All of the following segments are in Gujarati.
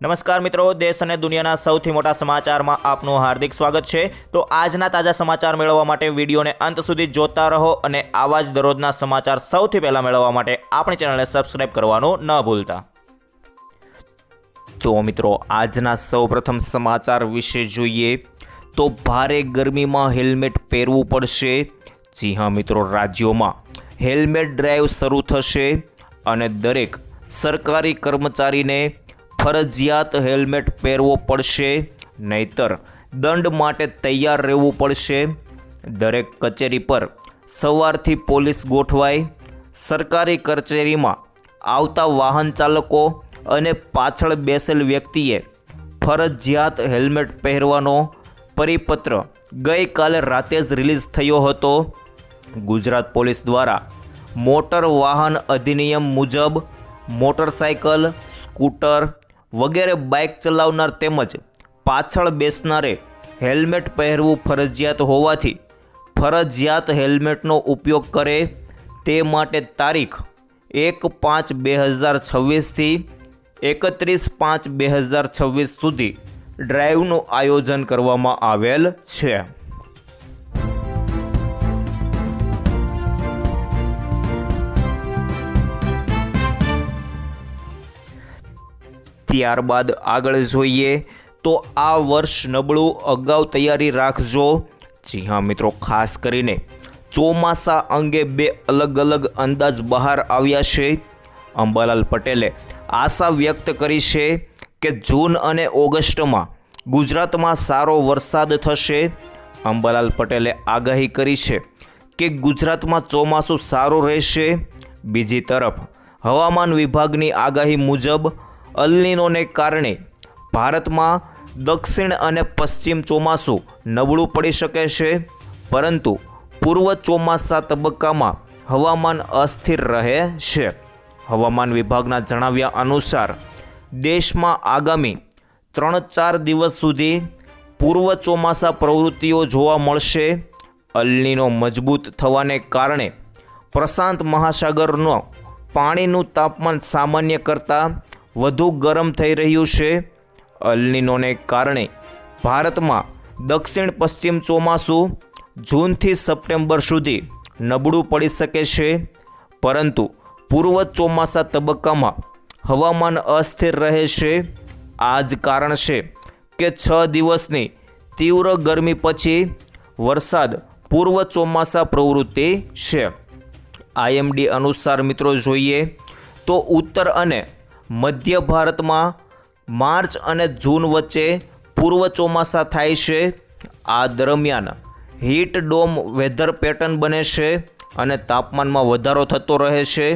નમસ્કાર મિત્રો, દેશ અને દુનિયાના સૌથી મોટા સમાચારમાં આપનું હાર્દિક સ્વાગત છે। તો આજના તાજા સમાચાર મેળવવા માટે વિડીયોને અંત સુધી જોતા રહો અને આવા જ દરરોજના સમાચાર સૌથી પહેલા મેળવવા માટે આપણી ચેનલને સબસ્ક્રાઇબ કરવાનું ન ભૂલતા। તો મિત્રો, આજના સૌપ્રથમ સમાચાર વિશે જોઈએ તો ભારે ગરમીમાં હેલ્મેટ પહેરવું પડશે। જી હા મિત્રો, રાજ્યોમાં હેલ્મેટ ડ્રાઈવ શરૂ થશે અને દરેક સરકારી કર્મચારીને ફરજિયાત હેલ્મેટ પહેરવો પડશે, નહીતર દંડ માટે તૈયાર રહેવું પડશે। દરેક કચેરી પર સવારથી પોલીસ ગોઠવાય। સરકારી કચેરીમાં આવતા વાહન ચાલકો અને પાછળ બેસેલ વ્યક્તિએ ફરજિયાત હેલ્મેટ પહેરવાનો પરિપત્ર ગઈકાલે રાતે જ રિલીઝ થયો હતો। ગુજરાત પોલીસ દ્વારા મોટર વાહન અધિનિયમ મુજબ મોટરસાયકલ, સ્કૂટર વગેરે બાઇક ચલાવનાર તેમજ પાછળ બેસનારે હેલ્મેટ પહેરવું ફરજિયાત હોવાથી ફરજિયાત હેલ્મેટનો ઉપયોગ કરે તે માટે તારીખ 1/5/2026થી 31/5/2026 સુધી ડ્રાઈવનું આયોજન કરવામાં આવેલ છે। ત્યારબાદ આગળ જોઈએ તો આ વર્ષ નબળું, અગાઉ તૈયારી રાખજો। જી હા મિત્રો, ખાસ કરીને ચોમાસા અંગે બે અલગ અલગ અંદાજ બહાર આવ્યા છે। અંબાલાલ પટેલે આશા વ્યક્ત કરી છે કે જૂન અને ઓગસ્ટમાં ગુજરાતમાં સારો વરસાદ થશે। અંબાલાલ પટેલે આગાહી કરી છે કે ગુજરાતમાં ચોમાસું સારું રહેશે। બીજી તરફ હવામાન વિભાગની આગાહી મુજબ અલ નીનોને કારણે ભારતમાં દક્ષિણ અને પશ્ચિમ ચોમાસું નબળું પડી શકે છે, પરંતુ પૂર્વ ચોમાસા તબક્કામાં હવામાન અસ્થિર રહે છે। હવામાન વિભાગના જણાવ્યા અનુસાર દેશમાં આગામી 3-4 દિવસ સુધી પૂર્વ ચોમાસા પ્રવૃત્તિઓ જોવા મળશે। અલ નીનો મજબૂત થવાને કારણે પ્રશાંત મહાસાગરનો પાણીનું તાપમાન સામાન્ય કરતાં વધુ ગરમ થઈ રહ્યું છે। અલ નીનોને કારણે ભારતમાં દક્ષિણ પશ્ચિમ ચોમાસું જૂનથી સપ્ટેમ્બર સુધી નબળું પડી શકે છે, પરંતુ પૂર્વ ચોમાસા તબક્કામાં હવામાન અસ્થિર રહે છે। આ જ કારણ છે કે 6 દિવસની તીવ્ર ગરમી પછી વરસાદ પૂર્વ ચોમાસા પ્રવૃત્તિ છે। આઈએમડી અનુસાર મિત્રો જોઈએ તો ઉત્તર અને મધ્ય ભારતમાં માર્ચ અને જૂન વચ્ચે પૂર્વ ચોમાસા થાય છે। આ દરમિયાન હીટ ડોમ વેધર પેટર્ન બને છે અને તાપમાનમાં વધારો થતો રહે છે,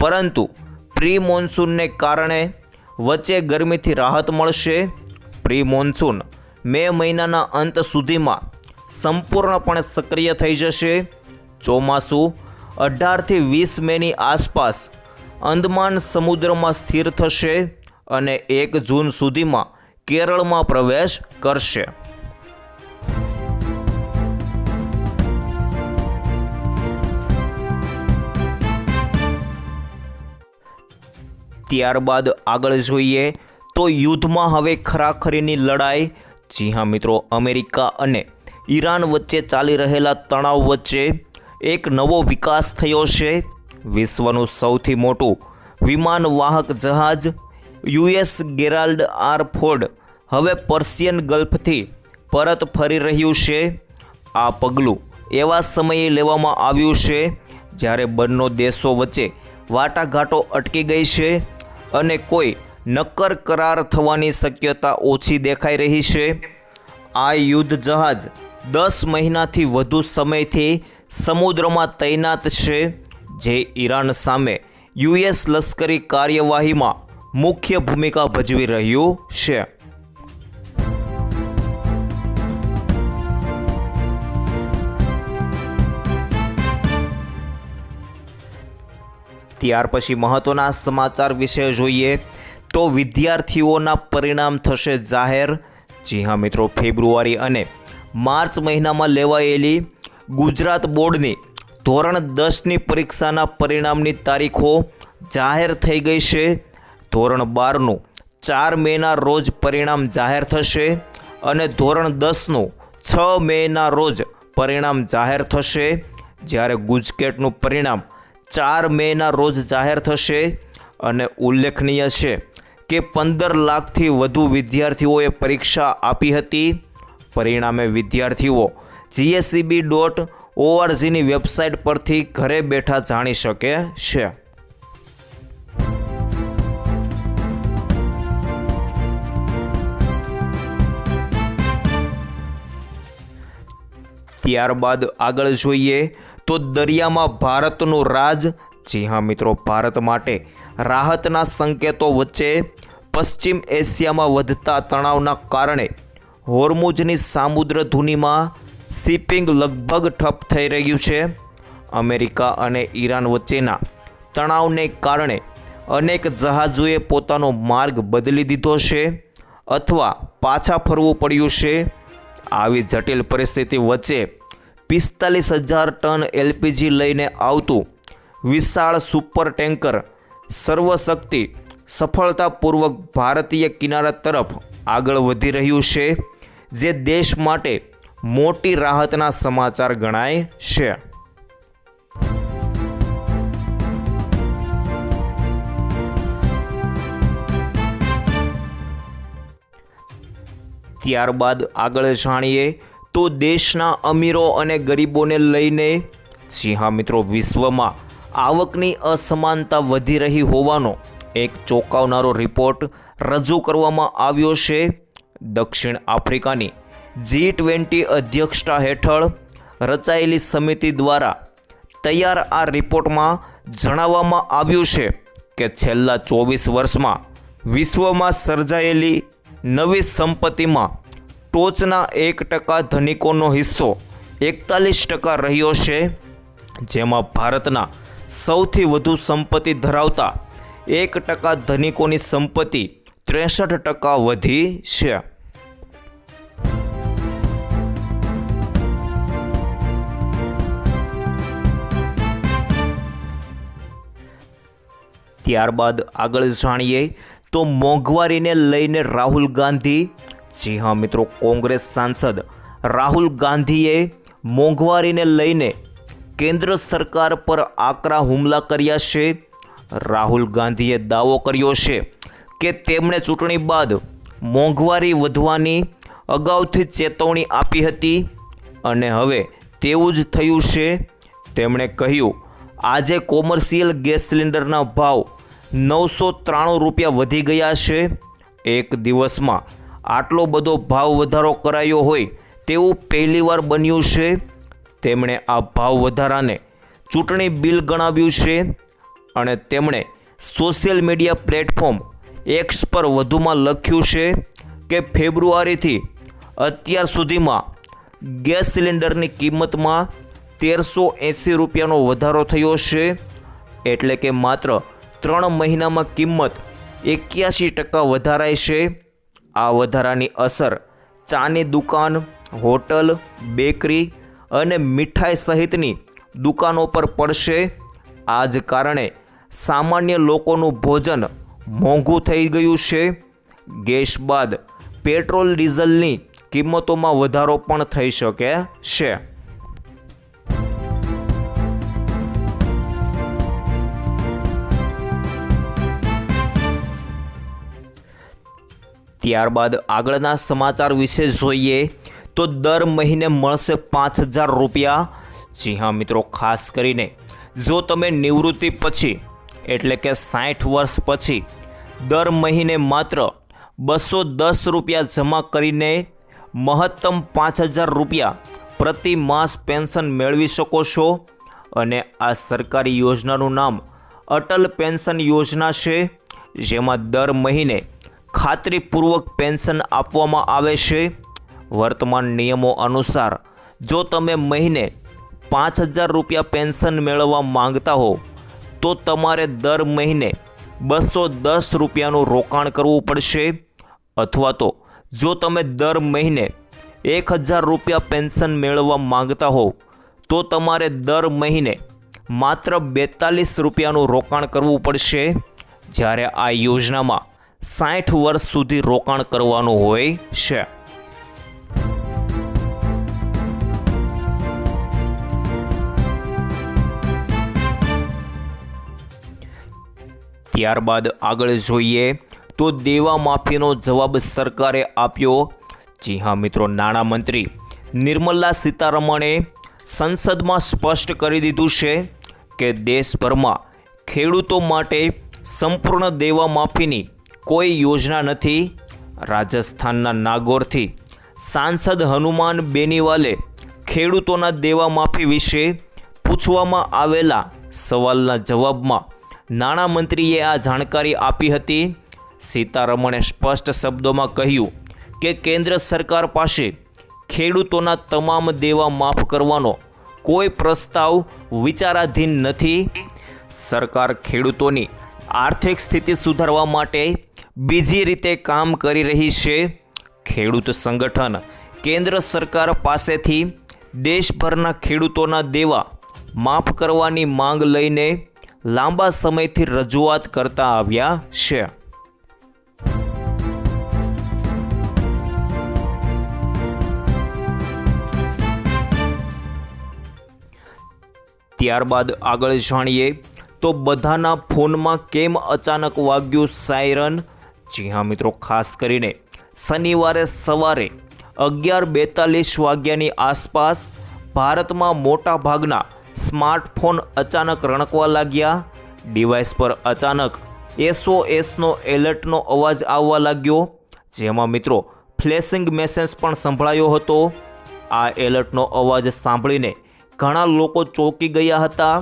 પરંતુ પ્રી મોન્સૂનને કારણે વચ્ચે ગરમીથી રાહત મળશે। પ્રી મોન્સૂન મે મહિનાના અંત સુધીમાં સંપૂર્ણપણે સક્રિય થઈ જશે। ચોમાસું 18થી 20 મેની આસપાસ અંદમાન સમુદ્રમાં સ્થિર થશે અને 1 જૂન સુધીમાં કેરળમાં પ્રવેશ કરશે। ત્યારબાદ આગળ જોઈએ તો યુદ્ધમાં હવે ખરાખરીની લડાઈ। જી હા મિત્રો, અમેરિકા અને ઈરાન વચ્ચે ચાલી રહેલા તણાવ વચ્ચે એક નવો વિકાસ થયો છે। વિશ્વનું સૌથી મોટું વિમાન વાહક જહાજ યુએસ ગેરાલ્ડ આર ફોર્ડ હવે પર્શિયન ગલ્ફથી પરત ફરી રહ્યું છે। આ પગલું એવા સમયે લેવામાં આવ્યું છે જ્યારે બંને દેશો વચ્ચે વાટાઘાટો અટકી ગઈ છે અને કોઈ નક્કર કરાર થવાની શક્યતા ઓછી દેખાઈ રહી છે। આ યુદ્ધ જહાજ 10 મહિનાથી વધુ સમયથી સમુદ્રમાં તૈનાત છે, જે ઈરાન સામે યુએસ લશ્કરી કાર્યવાહીમાં મુખ્ય ભૂમિકા ભજવી રહ્યું છે। ત્યાર પછી મહત્વના સમાચાર વિશે જોઈએ તો વિદ્યાર્થીઓના પરિણામ થશે જાહેર। જી હા મિત્રો, ફેબ્રુઆરી અને માર્ચ મહિનામાં લેવાયેલી ગુજરાત બોર્ડની ધોરણ 10ની પરીક્ષાના પરિણામની તારીખો જાહેર થઈ ગઈ છે। ધોરણ 12નું 4 મેના રોજ પરિણામ જાહેર થશે અને ધોરણ 10નું 6 મેના રોજ પરિણામ જાહેર થશે, જ્યારે ગુજકેટનું પરિણામ 4 મેના રોજ જાહેર થશે. અને ઉલ્લેખનીય છે કે 15 લાખથી વધુ વિદ્યાર્થીઓએ પરીક્ષા આપી હતી. પરિણામે વિદ્યાર્થીઓ GSEB.orgની વેબસાઇટ પરથી ઘરે બેઠા જાણી શકે છે. ત્યારબાદ આગળ જોઈએ તો દરિયામાં ભારતનું રાજ. જી હા મિત્રો, ભારત માટે રાહતના સંકેતો વચ્ચે પશ્ચિમ એશિયામાં વધતા તણાવના કારણે હોર્મુઝની સામુદ્ર ધુનીમાં શિપિંગ લગભગ ઠપ થઈ રહ્યું છે. અમેરિકા અને ઈરાન વચ્ચેના તણાવને કારણે અનેક જહાજોએ પોતાનો માર્ગ બદલી દીધો છે અથવા પાછા ફરવું પડ્યું છે. આવી જટિલ પરિસ્થિતિ વચ્ચે 45,000 ટન LPG લઈને આવતું વિશાળ સુપર ટેન્કર સર્વશક્તિ સફળતાપૂર્વક ભારતીય કિનારા તરફ આગળ વધી રહ્યું છે, જે દેશ માટે મોટી રાહતના સમાચાર ગણાય છે. ત્યારબાદ આગળ જાણીએ તો દેશના અમીરો અને ગરીબોને લઈને. જી હા મિત્રો, વિશ્વમાં આવકની અસમાનતા વધી રહી હોવાનો એક ચોંકાવનારો રિપોર્ટ રજૂ કરવામાં આવ્યો છે. દક્ષિણ આફ્રિકાની G20 અધ્યક્ષતા હેઠળ રચાયેલી સમિતિ દ્વારા તૈયાર આ રિપોર્ટમાં જણાવવામાં આવ્યું છે કે છેલ્લા 24 વર્ષમાં વિશ્વમાં સર્જાયેલી નવી સંપત્તિમાં ટોચના 1% ધનિકોનો હિસ્સો 41% રહ્યો છે, જેમાં ભારતના સૌથી વધુ સંપત્તિ ધરાવતા 1% ધનિકોની સંપત્તિ 63% વધી છે. ત્યારબાદ આગળ જાણીએ તો મોંઘવારીને લઈને રાહુલ ગાંધી. જી હા મિત્રો, કોંગ્રેસ સાંસદ રાહુલ ગાંધીએ મોંઘવારીને લઈને કેન્દ્ર સરકાર પર આકરા હુમલા કર્યા છે. રાહુલ ગાંધીએ દાવો કર્યો છે કે તેમણે ચૂંટણી બાદ મોંઘવારી વધવાની અગાઉથી ચેતવણી આપી હતી અને હવે તેવું જ થયું છે. તેમણે કહ્યું, આજે કોમર્શિયલ ગેસ સિલિન્ડરના ભાવ 993 રૂપિયા વધી ગયા છે. એક દિવસમાં આટલો બધો ભાવ વધારો કરાયો હોય તેવું પહેલીવાર બન્યું છે. તેમણે આ ભાવ વધારાને ચૂંટણી બિલ ગણાવ્યું છે અને તેમણે સોશિયલ મીડિયા પ્લેટફોર્મ X પર વધુમાં લખ્યું છે કે ફેબ્રુઆરીથી અત્યાર સુધીમાં ગેસ સિલિન્ડરની કિંમતમાં 1380 રૂપિયાનો વધારો થયો છે. એટલે કે માત્ર 3 મહિનામાં કિંમત 81% વધારાઈ છે. આ વધારાની અસર ચાની દુકાન, હોટલ, બેકરી અને મીઠાઈ સહિતની દુકાનો પર પડશે. આ જ કારણે સામાન્ય લોકોનું ભોજન મોંઘું થઈ ગયું છે. ગેસ બાદ પેટ્રોલ ડીઝલની કિંમતોમાં વધારો પણ થઈ શકે છે. ત્યારબાદ આગળના સમાચાર વિશે જોઈએ તો દર મહિને મળશે 5,000 રૂપિયા. જી હા મિત્રો, ખાસ કરીને જો તમે નિવૃત્તિ પછી એટલે કે 60 વર્ષ પછી દર મહિને માત્ર 210 રૂપિયા જમા કરીને મહત્તમ 5,000 રૂપિયા પ્રતિ માસ પેન્શન મેળવી શકો છો. અને આ સરકારી યોજનાનું નામ અટલ પેન્શન યોજના છે, જેમાં દર મહિને ખાતરીપૂર્વક પેન્શન આપવામાં આવે છે. વર્તમાન નિયમો અનુસાર જો તમે મહિને 5,000 રૂપિયા પેન્શન મેળવવા માંગતા હો તો તમારે દર મહિને 210 રૂપિયાનું રોકાણ કરવું પડશે, અથવા તો જો તમે દર મહિને 1,000 રૂપિયા પેન્શન મેળવવા માંગતા હો તો તમારે દર મહિને માત્ર 42 રૂપિયાનું રોકાણ કરવું પડશે. જ્યારે આ યોજનામાં 60 વર્ષ સુધી રોકાણ કરવાનું હોય છે। ત્યારબાદ આગળ જોઈએ તો દેવા માફીનો જવાબ સરકારે આપ્યો। જી હા મિત્રો, નાણામંત્રી નિર્મલા સીતારમણે સંસદમાં સ્પષ્ટ કરી દીધું છે કે દેશભરમાં ખેડૂતો માટે સંપૂર્ણ દેવા માફીની કોઈ યોજના નથી। રાજસ્થાનના નાગૌરથી સાંસદ હનુમાન બેનીવાલે ખેડૂતોના દેવા માફી વિશે પૂછવામાં આવેલા સવાલના જવાબમાં નાણામંત્રીએ આ જાણકારી આપી હતી। સીતારમણે સ્પષ્ટ શબ્દોમાં કહ્યું કે કેન્દ્ર સરકાર પાસે ખેડૂતોના તમામ દેવા માફ કરવાનો કોઈ પ્રસ્તાવ વિચારાધીન નથી। સરકાર ખેડૂતોની આર્થિક સ્થિતિ સુધારવા માટે બીજી રીતે કામ કરી રહી છે। ખેડૂત સંગઠન કેન્દ્ર સરકાર પાસેથી દેશભરના ખેડૂતોના દેવા માફ કરવાની માંગ લઈને લાંબા સમયથી રજૂઆત કરતા આવ્યા છે। ત્યારબાદ આગળ જાણીએ તો બધાના ફોનમાં કેમ અચાનક વાગ્યું સાયરન। જી હા મિત્રો, ખાસ કરીને શનિવારે સવારે 11:42 વાગ્યાની આસપાસ ભારતમાં મોટા ભાગના સ્માર્ટફોન અચાનક રણકવા લાગ્યા। ડિવાઇસ પર અચાનક SOSનો એલર્ટનો અવાજ આવવા લાગ્યો, જેમાં મિત્રો ફ્લેશિંગ મેસેજ પણ સંભળાયો હતો। આ એલર્ટનો અવાજ સાંભળીને ઘણા લોકો ચોંકી ગયા હતા।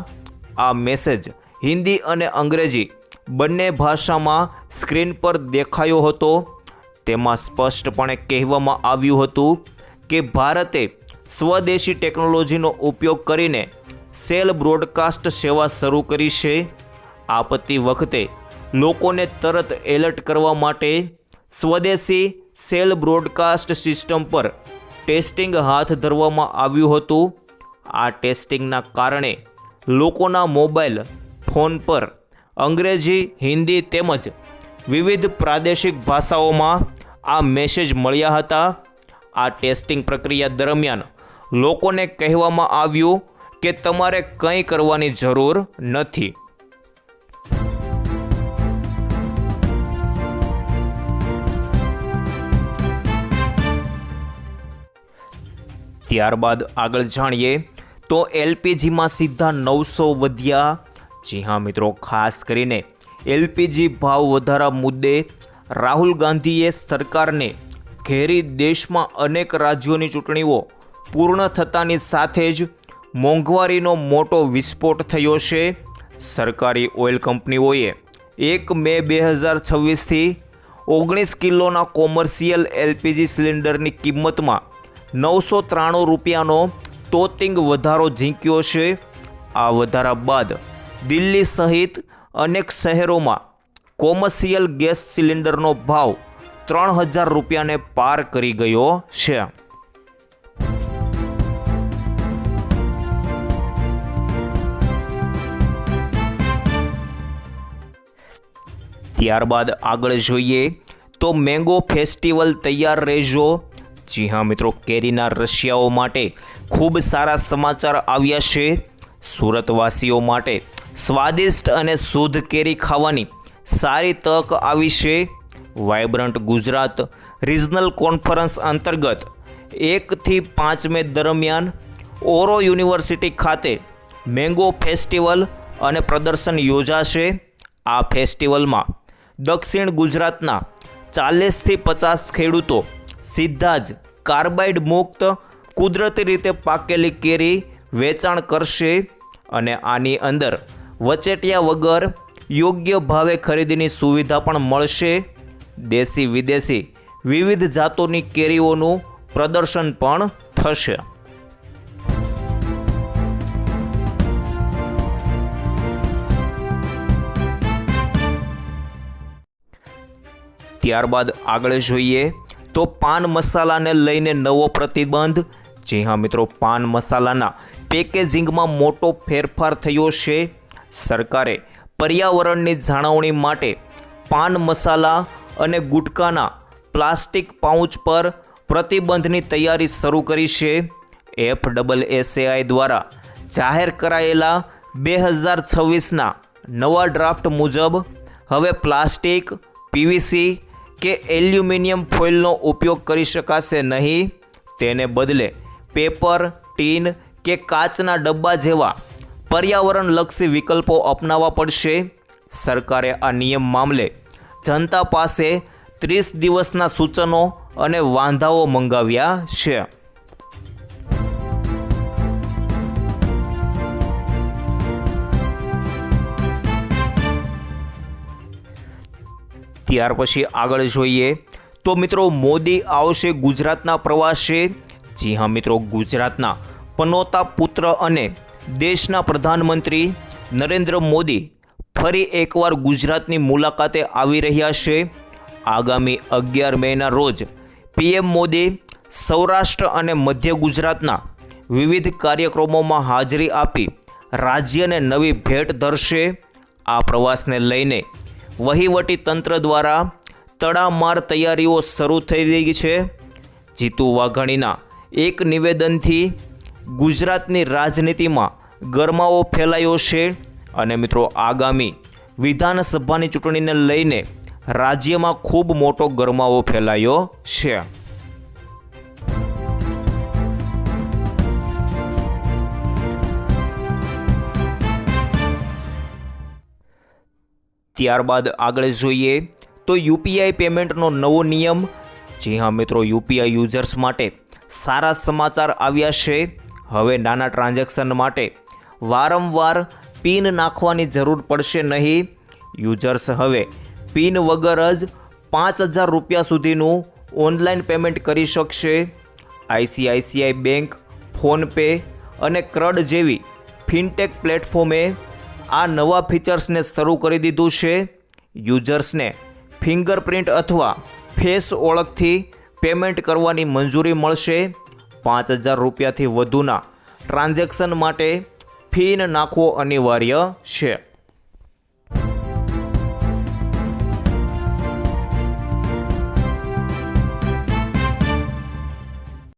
આ મેસેજ હિન્દી અને અંગ્રેજી બંને ભાષામાં સ્ક્રીન પર દેખાયો હતો। તેમાં સ્પષ્ટપણે કહેવામાં આવ્યું હતું કે ભારતે સ્વદેશી ટેકનોલોજીનો ઉપયોગ કરીને સેલ બ્રોડકાસ્ટ સેવા શરૂ કરી છે। આપત્તિ વખતે લોકોને તરત એલર્ટ કરવા માટે સ્વદેશી સેલ બ્રોડકાસ્ટ સિસ્ટમ પર ટેસ્ટિંગ હાથ ધરવામાં આવ્યું હતું। આ ટેસ્ટિંગના કારણે લોકોના મોબાઈલ ફોન પર અંગ્રેજી, હિન્દી તેમજ વિવિધ પ્રાદેશિક ભાષાઓમાં આ મેસેજ મળ્યા હતા। આ ટેસ્ટિંગ પ્રક્રિયા દરમિયાન લોકોને કહેવામાં આવ્યું કે તમારે કંઈ કરવાની જરૂર નથી। ત્યારબાદ આગળ જાણીએ તો LPGમાં સીધા 900 વધ્યા। જી હા મિત્રો, ખાસ કરીને LPG ભાવ વધારા મુદ્દે રાહુલ ગાંધીએ સરકારને ઘેરી દેશમાં અનેક રાજ્યોની ચૂંટણીઓ પૂર્ણ થતાની સાથે જ મોંઘવારીનો મોટો વિસ્ફોટ થયો છે। સરકારી ઓઇલ કંપનીઓએ 1 મે 2026થી 19 કિલોના કોમર્શિયલ LPG સિલિન્ડરની કિંમતમાં 993 રૂપિયાનો તોતિંગ વધારો ઝીંક્યો છે। આ વધારા બાદ દિલ્હી સહિત અનેક શહેરોમાં કોમર્શિયલ ગેસ સિલિન્ડરનો ભાવ 3000 રૂપિયાને પાર કરી ગયો છે। ત્યારબાદ આગળ જોઈએ તો મેંગો ફેસ્ટિવલ તૈયાર રહેજો। જી હા મિત્રો, કેરીના રશિયાઓ માટે ખૂબ સારા સમાચાર આવ્યા છે। સુરતવાસીઓ માટે સ્વાદિષ્ટ અને શુદ્ધ કેરી ખાવાની સારી તક આવી છે। વાઇબ્રન્ટ ગુજરાત રિજનલ કોન્ફરન્સ અંતર્ગત 1 થી 5 મે દરમિયાન ઓરો યુનિવર્સિટી ખાતે મેંગો ફેસ્ટિવલ અને પ્રદર્શન યોજાશે। આ ફેસ્ટિવલમાં દક્ષિણ ગુજરાતના 40 થી 50 ખેડૂતો સીધા જ કાર્બાઇડ મુક્ત કુદરતી રીતે પાકેલી કેરી વેચાણ કરશે અને આની અંદર વચેટિયા વગર યોગ્ય ભાવે ખરીદીની સુવિધા પણ મળશે। દેશી વિદેશી વિવિધ જાતોની કેરીઓનું પ્રદર્શન પણ થશે। ત્યારબાદ આગળ જોઈએ તો પાન મસાલાને લઈને નવો પ્રતિબંધ। જી હા મિત્રો, પાન મસાલાના પેકેજિંગમાં મોટો ફેરફાર થયો છે। સરકારે પર્યાવરણની જાળવણી માટે પાન મસાલા અને ગુટખાના પ્લાસ્ટિક પાઉચ પર પ્રતિબંધની તૈયારી શરૂ કરી છે. FSSAI દ્વારા જાહેર કરાયેલા 2026ના નવા ડ્રાફ્ટ મુજબ હવે પ્લાસ્ટિક, PVC કે એલ્યુમિનિયમ ફોઇલનો ઉપયોગ કરી શકાશે નહીં. તેને બદલે પેપર, ટીન કે કાચના ડબ્બા જેવા પર્યાવરણલક્ષી વિકલ્પો અપનાવવા પડશે. સરકારે આ નિયમ મામલે જનતા પાસે 30 દિવસના સૂચનો અને વાંધાઓ મંગાવ્યા છે. ત્યાર પછી આગળ જોઈએ તો મિત્રો, મોદી આવશે ગુજરાતના પ્રવાસે. જી હા મિત્રો, ગુજરાતના પનોતા પુત્ર અને દેશના પ્રધાનમંત્રી નરેન્દ્ર મોદી ફરી એકવાર ગુજરાતની મુલાકાતે આવી રહ્યા છે. આગામી 11 મેના રોજ PM મોદી સૌરાષ્ટ્ર અને મધ્ય ગુજરાતના વિવિધ કાર્યક્રમોમાં હાજરી આપી રાજ્યને નવી ભેટ ધરશે. આ પ્રવાસને લઈને વહીવટી તંત્ર દ્વારા તડામાર તૈયારીઓ શરૂ થઈ ગઈ છે. જીતુ વાઘાણીના એક નિવેદનથી ગુજરાતની રાજનીતિમાં ગરમાવો ફેલાયો છે અને મિત્રો, આગામી વિધાનસભાની ચૂંટણીને લઈને રાજ્યમાં ખૂબ મોટો ગરમાવો ફેલાયો છે. ત્યારબાદ આગળ જોઈએ તો UPI પેમેન્ટનો નવો નિયમ. જી હા મિત્રો, UPI યુઝર્સ માટે સારા સમાચાર આવ્યા છે. હવે નાના ટ્રાન્ઝેક્શન માટે વારંવાર પિન નાખવાની જરૂર પડશે નહીં. યુઝર્સ હવે પિન વગર જ 5,000 રૂપિયા સુધીનું ઓનલાઈન પેમેન્ટ કરી શકશે. ICICI બેંક, ફોનપે અને ક્રડ જેવી ફિનટેક પ્લેટફોર્મે આ નવા ફીચર્સને શરૂ કરી દીધું છે. યુઝર્સને ફિંગરપ્રિન્ટ અથવા ફેસ ઓળખથી પેમેન્ટ કરવાની મંજૂરી મળશે. 5,000 રૂપિયાથી વધુના ટ્રાન્ઝેક્શન માટે પિન નાખવો અનિવાર્ય છે.